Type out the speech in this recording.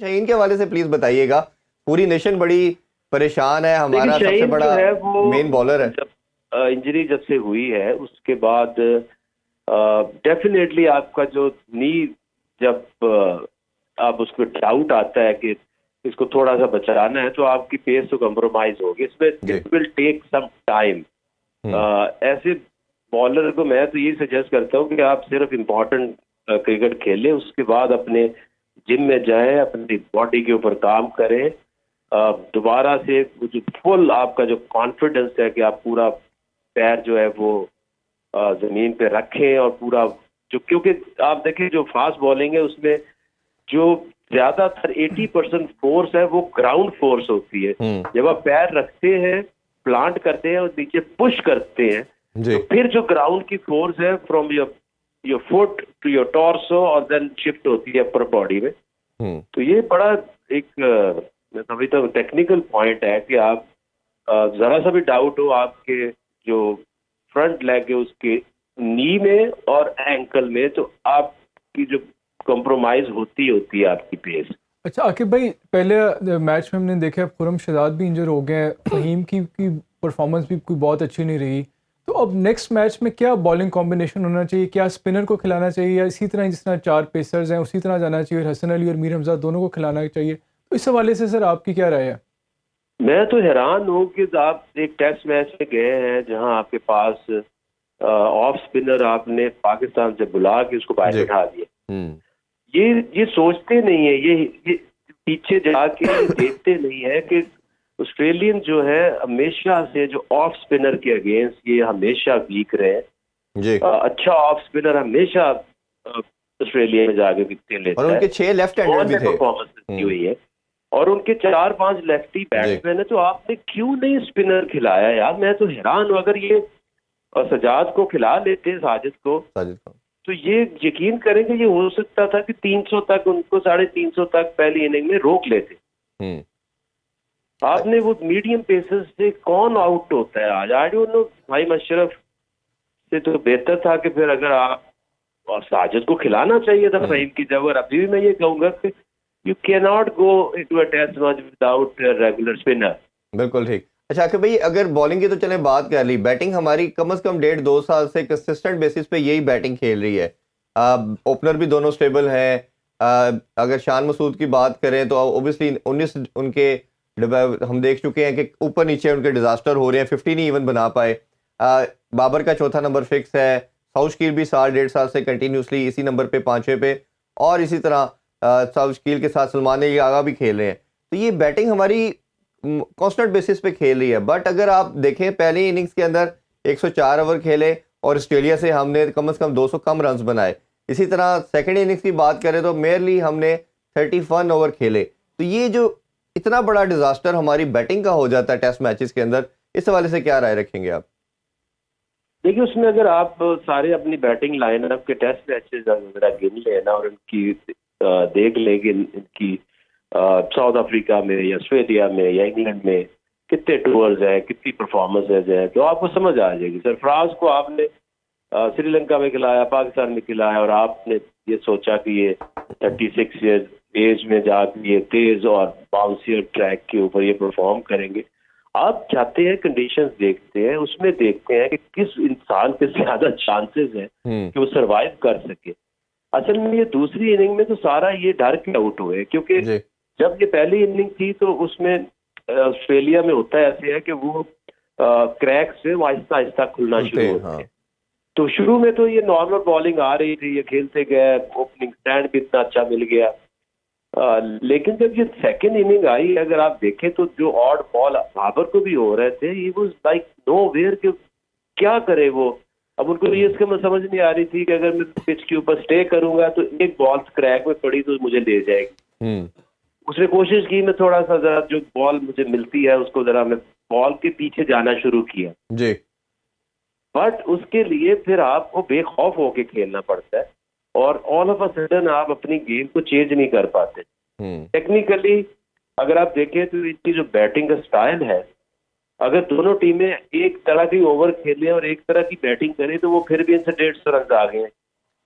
शाहीन के हवाले से प्लीज बताइएगा, पूरी नेशन बड़ी परेशान है, देखिए हमारा सबसे शाहीन बड़ा जो है वो मेन बॉलर है। जब इंजरी जब से हुई है उसके बाद डेफिनेटली आपका जो नी, जब आप उस पर डाउट आता है कि इसको थोड़ा सा बचाना है तो आपकी पेस तो कंप्रोमाइज होगी, इसमें it will take some time. ऐसे बॉलर को मैं तो ये सजेस्ट करता हूँ कि आप सिर्फ इम्पोर्टेंट क्रिकेट खेलें, उसके बाद अपने जिम में जाएं, अपनी बॉडी के ऊपर काम करें, दोबारा से जो फुल आपका जो कॉन्फिडेंस है कि आप पूरा पैर जो है वो जमीन पे रखें और पूरा जो, क्योंकि आप देखें जो फास्ट बॉलिंग है उसमें जो ज्यादातर 80% फोर्स है वो ग्राउंड फोर्स होती है। जब आप पैर रखते हैं, प्लांट करते हैं और नीचे पुश करते हैं तो फिर जो ग्राउंड की फोर्स है from your foot to your torso और देन शिफ्ट होती है अपर बॉडी में। तो ये बड़ा एक अभी तो टेक्निकल पॉइंट है कि आप जरा सा भी डाउट हो आपके जो फ्रंट लेग है उसके नी में और एंकल में, तो आपकी जो कंप्रोमाइज होती है आपकी पेस। अच्छा आकिब भाई, पहले मैच में हमने देखा खुरम शहजाद भी इंजर हो गए हैं, फहीम की परफॉर्मेंस भी कोई बहुत अच्छी नहीं रही, तो अब नेक्स्ट मैच में क्या बॉलिंग कॉम्बिनेशन होना चाहिए? क्या स्पिनर को खिलाना चाहिए या इसी तरह जिस तरह 4 पेसर्स हैं उसी तरह जाना चाहिए, हसन अली और मीर हमजा दोनों को खिलाना चाहिए? तो इस हवाले से सर आपकी क्या राय है? मैं तो हैरान हूँ कि आप एक टेस्ट मैच में गए हैं जहां आपके पास ऑफ स्पिनर आपने पाकिस्तान से बुला के उसको बाहर बिठा दिया। ये सोचते नहीं है, ये पीछे जाके देखते नहीं है कि ऑस्ट्रेलियन जो है हमेशा से जो ऑफ स्पिनर के अगेंस्ट ये हमेशा वीक रहे। अच्छा ऑफ स्पिनर हमेशा ऑस्ट्रेलिया में जाके विकेट लेता है और उनके 6 लेफ्ट हैंडर भी थे, परफॉर्मेंस अच्छी हुई है और उनके 4-5 लेफ्टी बैट्समैन है। तो आपने क्यों नहीं स्पिनर खिलाया यार? मैं तो हैरान हूँ। अगर ये सजाद को खिला लेते साजिद को तो ये यकीन करें कि ये हो सकता था कि 300 तक उनको 350 तक पहली इनिंग में रोक लेते। आपने वो मीडियम पेसर्स से कौन आउट होता है आज? I don't know. भाई मशरफ से तो बेहतर था कि फिर अगर आप और साजिद को खिलाना चाहिए था फहीम की जगह। अभी भी मैं ये कहूंगा कि you can not go into a test match without regular spinner. बिल्कुल ठीक। अच्छा कि भाई अगर बॉलिंग की तो चले बात कर ली, बैटिंग हमारी कम से कम 1.5-2 साल से कंसिस्टेंट बेसिस पे यही बैटिंग खेल रही है। ओपनर भी दोनों स्टेबल हैं। अगर शान मसूद की बात करें तो ओबियसली 19 उनके हम देख चुके हैं कि ऊपर नीचे उनके डिजास्टर हो रहे हैं, 50 नहीं इवन बना पाए। बाबर का चौथा नंबर फिक्स है, साउथ शकील भी 1.5 साल से कंटिन्यूसली इसी नंबर पे 5वें पे, और इसी तरह साउथ शकील के साथ सलमान अली आगा भी खेल रहे हैं। तो ये बैटिंग हमारी कांस्टेंट बेसिस पे खेल रही है। बट अगर आप देखें पहली इनिंग्स के अंदर 104 ओवर खेले और ऑस्ट्रेलिया से हमने कम से कम 200 कम रन्स बनाए। इसी तरह सेकंड इनिंग्स की बात करें तो मेयरली हमने 31 ओवर खेले। तो ये जो इतना बड़ा डिजास्टर हमारी बैटिंग का हो जाता है टेस्ट मैचेस के अंदर, इस हवाले से क्या राय रखेंगे आप? देखिए उसमें अगर आप सारे अपनी बैटिंग लाइनअप के टेस्ट मैचेस अगर गिन लेना और उनकी देख लेंगे इनकी साउथ अफ्रीका में या ऑस्ट्रेलिया में या इंग्लैंड में कितने टूर्स हैं, कितनी परफॉर्मेंसेज हैं, तो आपको समझ आ जाएगी। सरफराज को आपने श्रीलंका में खिलाया, पाकिस्तान में खिलाया और आपने ये सोचा कि ये 36 ईयर्स एज में जाकर ये तेज और बाउंसियर ट्रैक के ऊपर ये परफॉर्म करेंगे। आप चाहते हैं कंडीशंस देखते हैं, उसमें देखते हैं कि किस इंसान के ज्यादा चांसेस हैं कि वो सरवाइव कर सके। असल में ये दूसरी इनिंग में तो सारा ये डर के आउट हुए, क्योंकि जब ये पहली इनिंग थी तो उसमें ऑस्ट्रेलिया में होता है ऐसे है कि वो क्रैक से आहिस्ता आहिस्ता खुलना शुरू होते हैं। तो शुरू में तो ये नॉर्मल बॉलिंग आ रही थी, ये खेलते गए, ओपनिंग स्टैंड भी इतना अच्छा मिल गया। लेकिन जब ये सेकंड इनिंग आई, अगर आप देखें तो जो ऑड बॉल बाबर को भी हो रहे थे, ही वाज लाइक नोवेयर कि क्या करे वो। अब उनको ये इसका समझ नहीं आ रही थी कि अगर मैं पिच के ऊपर स्टे करूंगा तो एक बॉल क्रैक में पड़ी तो मुझे ले जाएगी। उसने कोशिश की, मैं थोड़ा सा जरा जो बॉल मुझे मिलती है उसको जरा मैं बॉल के पीछे जाना शुरू किया जी। बट उसके लिए फिर आपको बेखौफ होके खेलना पड़ता है और ऑल ऑफ अ सडन आप अपनी गेम को चेंज नहीं कर पाते। टेक्निकली अगर आप देखें तो इनकी जो बैटिंग का स्टाइल है, अगर दोनों टीमें एक तरह की ओवर खेलें और एक तरह की बैटिंग करें तो वो फिर भी इनसे 150 रन आ गए हैं।